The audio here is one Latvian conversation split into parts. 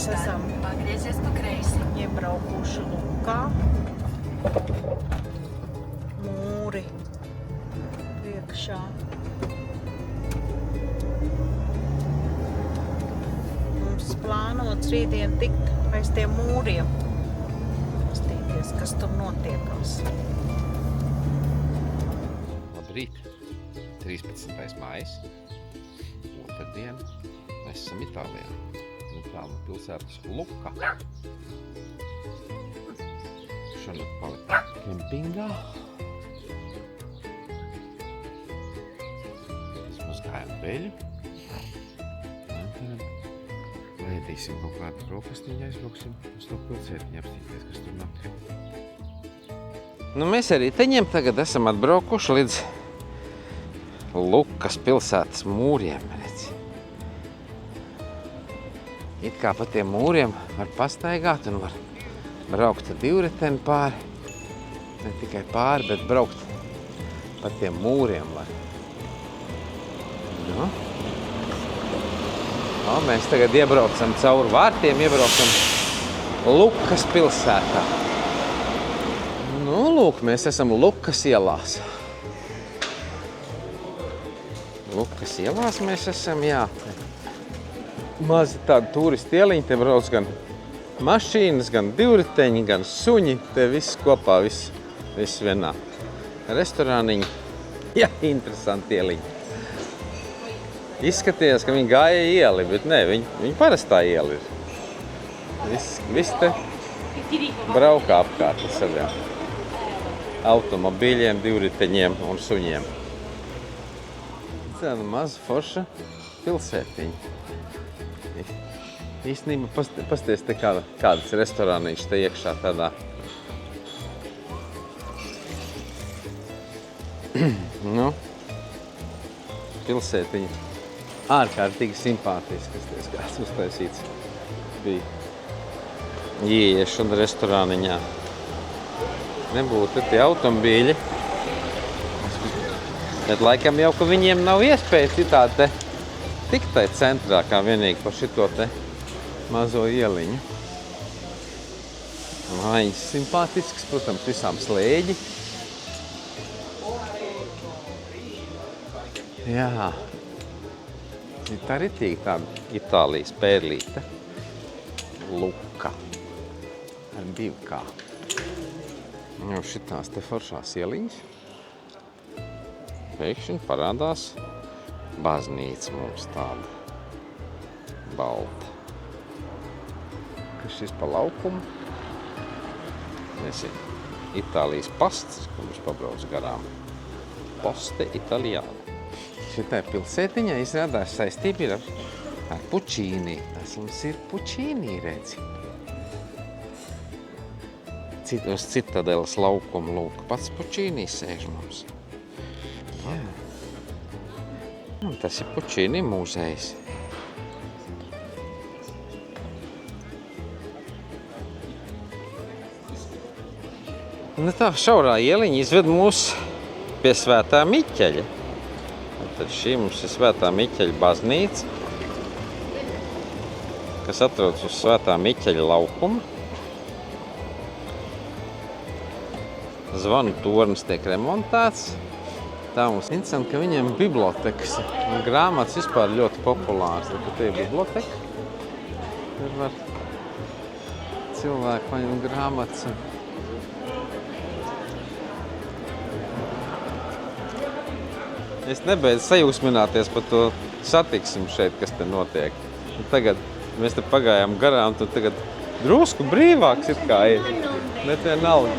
Mēs esam Pagriezies pa kreisi. iebraukuši Lukā. Mūri priekšā. Mums plānots rītdien tikt aiz tiem mūriem. Pastīties, kas tur notiekās. Labrīt! 13. maijs. Otrdien. Mēs esam Itālijā. Netālu no pilsētas Luka. Šonakt palika kempingā. Mazgājam veļu. Un tad vēdīsim kaut kādu brokastiņu, aizbrauksim uz to pilsētiņu apstīties, kas tur notiek. Nu, mēs arī teņiem tagad esam atbraukuši līdz Lukas pilsētas mūriem. Redz. It kā pa tiem mūriem var pastaigāt un var braukt ar divriteni pāri. Ne tikai pāri, bet braukt pa tiem mūriem var. Nu. O, mēs tagad iebraucam cauri vārtiem, iebraucam Lukas pilsētā. Nu, lūk, mēs esam Lukas ielās. Lukas ielās mēs esam, jā. Mazi tādi turisti ieliņi, te brauc gan mašīnas, gan divriteņi, gan suņi. Te viss kopā, viss vienā. Restorāniņi. Jā, interesanti ieliņi. Izskatījās, ka viņi gāja ieli, bet nē, viņi parastā ieli ir. Viss te brauka apkārt ar saviem automobīļiem, divriteņiem un suņiem. Tāda maza forša pilsētiņa. Īstenībā pasties te kādas restorāniņš te iekšā tādā. Nu, pilsētiņa ārkārtīgi simpātiskas, kāds uztaisīts bija ieiešana restorāniņā. Nebūtu tie automobīļi. Bet laikam jau, ka viņiem nav iespēja citādi te tikt tai centrā, kā vienīgi pa šito te mazo ieliņu. Mājiņas simpātisks, protams, visām slēģi. Jā. Tā ritīgi tāda Itālijas pērlīte. Luka. Ar 2K. Jau šitās te foršās ieliņas. Pēkšņi parādās baznīca mums tāda balta. Kas šis pa laukumu? Nezinu. Itālijas pasts, ko mums pabrauc garām. Poste Italiana. Šitai pilsētiņai izrādās saistība ir ar Pučīni. Tas mums ir Pučīni, redzi. Uz Citadeles laukumu lūk. Pats Pučīni sēž mums. Jā. Tas ir Pučīni mūzejs. Nu tā šaurā ieliņa izved mūs pie Svētā Miķeļa. Tad šī mums ir Svētā Miķeļa baznīca, kas atrodas uz Svētā Miķeļa laukuma. Zvanu tornis tiek remontēts. Tā mums interesanti, ka viņiem bibliotekas un grāmatas vispār ļoti populārs. Tad te ir biblioteka. Tur var cilvēki paņemt grāmatas. Es nebeidzu sajūsmināties par to satiksmi šeit, kas te notiek. Un tagad mēs te pagājām garām, tad tagad drusku brīvāks ir kā ir. Bet vienalga.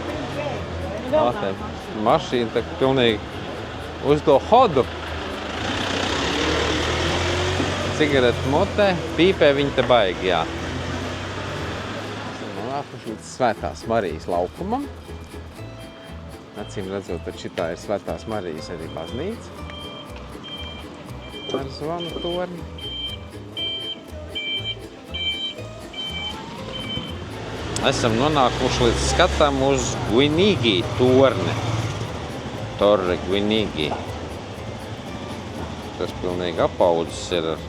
Mašīna tā pilnīgi uz to hodu. Cigaretu motē, pīpē viņi te baigi, jā. Nonākuši līdz Svētās Marijas laukumam. Acīm redzot, tad šitā ir Svētās Marijas arī baznīca. Ar zvanu torni. Esam nonākuši līdz skatām uz Guinigi torni. Torre Guinigi. Tas pilnīgi apaudzis ir ar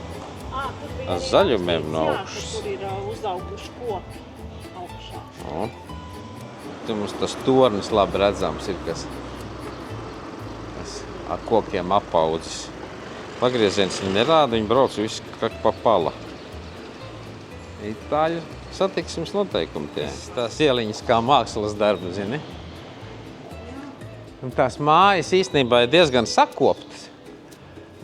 ar zaļumiem no augšas. Tur ir uzauguši koki augšā. O. Tur mums tas tornis labi redzams ir, kas ar kokiem apaudzis. Pagrieziens viņi nerāda, viņi brauc visu kā pa pala. Itāļu satiksmes noteikumi tie. Tās ieliņas kā mākslas darbi, zini? Un tās mājas īstenībā ir diezgan sakoptas.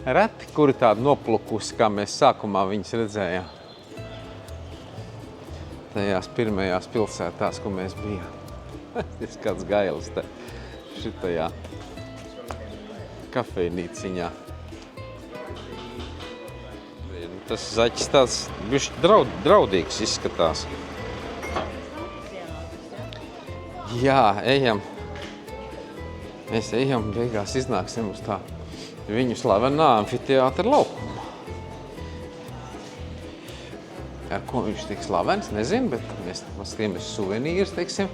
Reti, kuri tādi noplukusi, kā mēs sākumā viņas redzējām. Tajās pirmajās pilsētās, ko mēs bijām. Tas kāds gailis te šitajā kafejnīciņā. Tas zaķis tāds bišķi draudīgs izskatās. Jā, ejam. Mēs ejam, beigās iznāksim uz tā viņu slavenā amfiteātra laukuma. Ar ko viņš tik slavens, nezinu, bet mēs skatāmies suvenīrus, teiksim,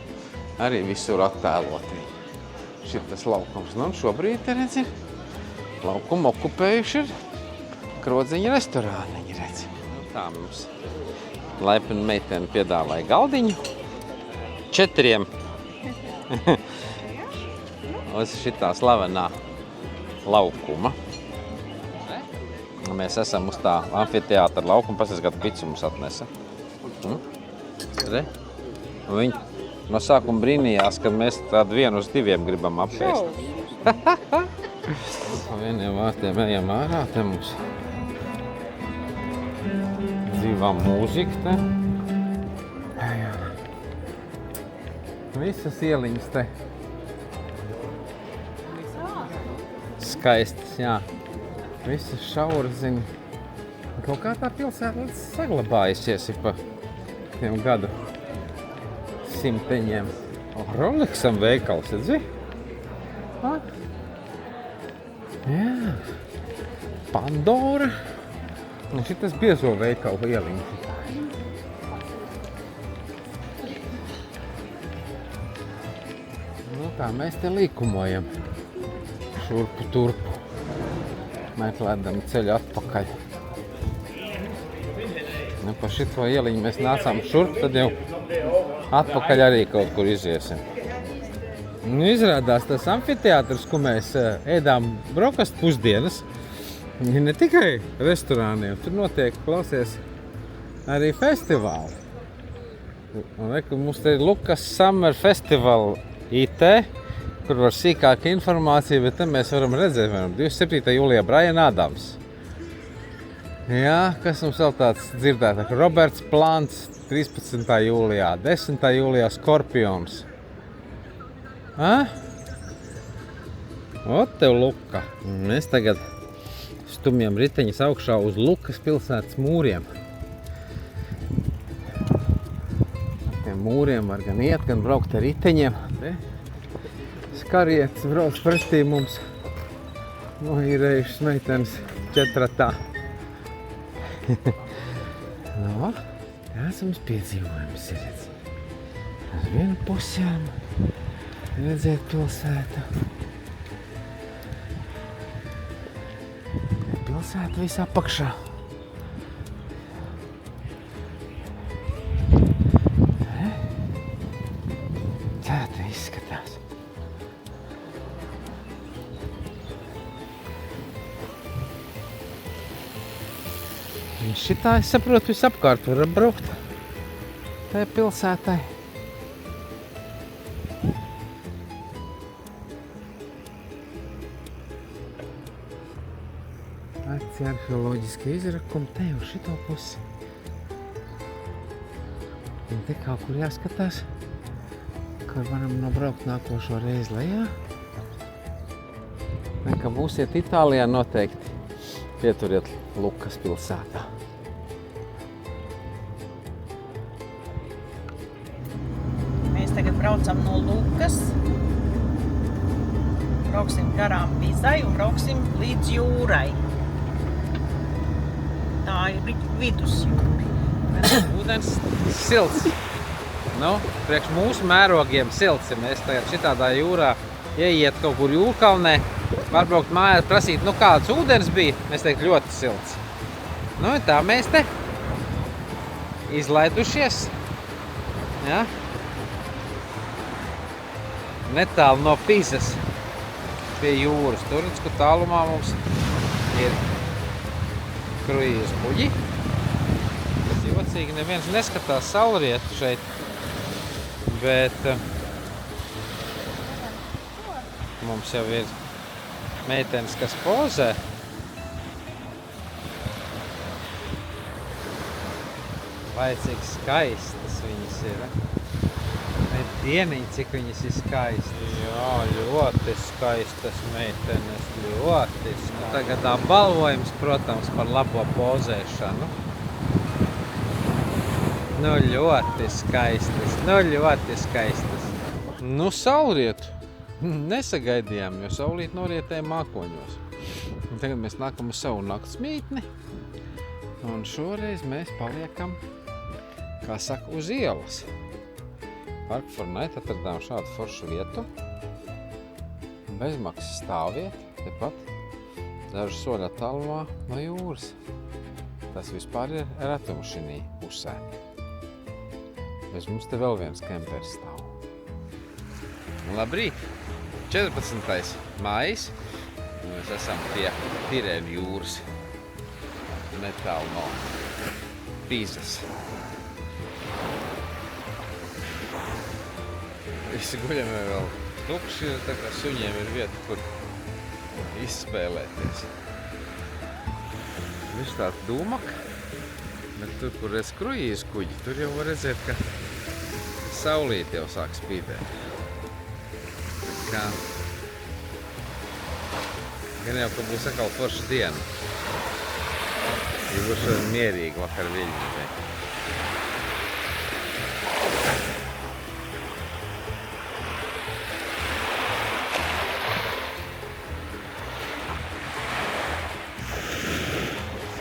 arī visur attēloti. Šitas laukums, nu un šobrīd, redzi, laukumu okupējuši ir Krodziņa restorāniņi, redzi. Nu, tā mums laipna meitene piedāvāja galdiņu 4. Uz šitā slavenā laukuma. Mēs esam uz tā amfiteātra laukuma, pasies, kādu picu mums atnesa. Re? Un viņi no sākuma brīnījās, ka mēs tādu 1 uz 2 gribam apēst. Vieniem vārtiem ejam ārā, te mums dzīvā mūzika te. Visas ieliņas te. Skaistas, jā. Visas šauras, zini. Kaut kā tā pilsēta saglabājusies ir pa tiem gadu simteņiem. Rolexam veikals, redzi? Jā. Pandora. Un šitas biezo veikalu ieliņa. Nu tā, mēs te līkumojam. Šurpu turpu. Meklēdam ceļu atpakaļ. Nu, pa šito ieliņu mēs nācām šurp, tad jau atpakaļ arī kaut kur iziesim. Nu, izrādās tas amfiteātrs, ko mēs ēdām brokastu pusdienas, ir ne tikai restorāniem, tur notiek, klausies, arī festivāli. Un reku, mums te ir Lukas Summer Festival IT, kur var sīkāka informācija, bet te mēs varam redzēt, 27. jūlijā Brian Adams. Jā, kas mums vēl tāds dzirdēt? Roberts Plants 13. jūlijā, 10. jūlijā Skorpions. Ot tev Luka. Mēs tagad stumjam riteņus augšā uz Lukas pilsētas mūriem. Tiem mūriem var gan iet, gan braukt ar riteņiem. Skarietis brauc pretī mums noīrējušas meitenes 4. No, tās mums piedzīvojums ir. Uz vienu pusēm redzēt pilsētu. Pilsēta visā apakšā. Tā te izskatās. Šitā, es saprotu, visapkārt var braukt tai pilsētai. Veci arheoloģiskie izrakumi te jau šito pusi. Un te kaut kur jāskatās, kur varam nobraukt nākošo reizi lejā. Ka būsiet Itālijā noteikti pieturiet Lukas pilsētā. Mēs tagad braucam no Lukas. Brauksim garām Vizai un brauksim līdz jūrai. Tā ir vidusjūra. Ūdens silts. Nu, priekš mūsu mērogiem silts, ja mēs tagad šitādā jūrā ieiet kaut kur jūrkalnē, varbraukt mājās, prasīt, nu kāds ūdens bija, mēs teikt ļoti silts. Nu, tā mēs te izlaidušies. Ja? Netālu no Pizas pie jūras. Tur, kur tālumā mums ir kruīzu kuģi. Tas jocīgi, neviens neskatās saulrietu šeit, bet mums jau ir meitenes, kas pozē. Vai cik skaistas viņas ir. Dieniņ, cik viņas ir skaistas. Jā, ļoti skaistas meitenes, ļoti skaistas. Tagad apbalvojums, protams, par labo pozēšanu. Nu, ļoti skaistas, Nu, saulrietu nesagaidījām, jo saulīt norietēja mākoņos. Un tagad mēs nākam uz savu naktsmītni. Un šoreiz mēs paliekam, kā saka, uz ielas. Park for Night atradām šādu foršu vietu. Bezmaksas stāvvieta, tepat dažu soļu attālumā no jūras. Tas vispār ir retums šinī pusē. Bez mums te vēl viens kempers stāv. Labrīt! 14. maijs. Mēs esam pie Tirēnu jūras. Netālu no Pizas. Visi guļamie vēl tukši, tā kā suņiem ir vieta, kur izspēlēties. Viņš tāds dūmak, bet tur, kur redz kruīzu kuģi, tur jau var redzēt, ka saulīt jau sāk spīdēt. Tā kā gan jau, ka būs atkal forša diena. Ja būs šodien mierīgi vakar viļņi.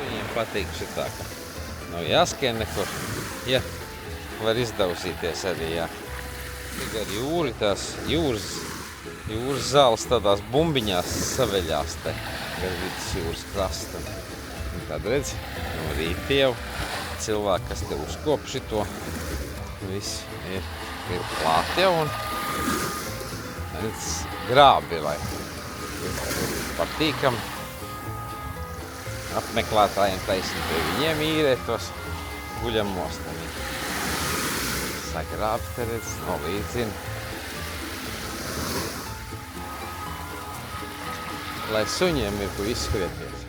Viņiem patīk šitā, ka nav jāskrien nekur. Ja, var izdausīties arī, jā. Tik ar jūri tās jūras zāles tādās bumbiņās saveļās te gar vidus jūras krastu. Un tad redz, no rīta jau cilvēki, kas te uzkop šito, viss ir klāt jau un redz, grābi, lai patīkam apmeklētājiem taisni pie viņiem īrēt tos guļamos. Sagrābi te redz, nolīdzina. Lai suņiem ir, ko izskrieties.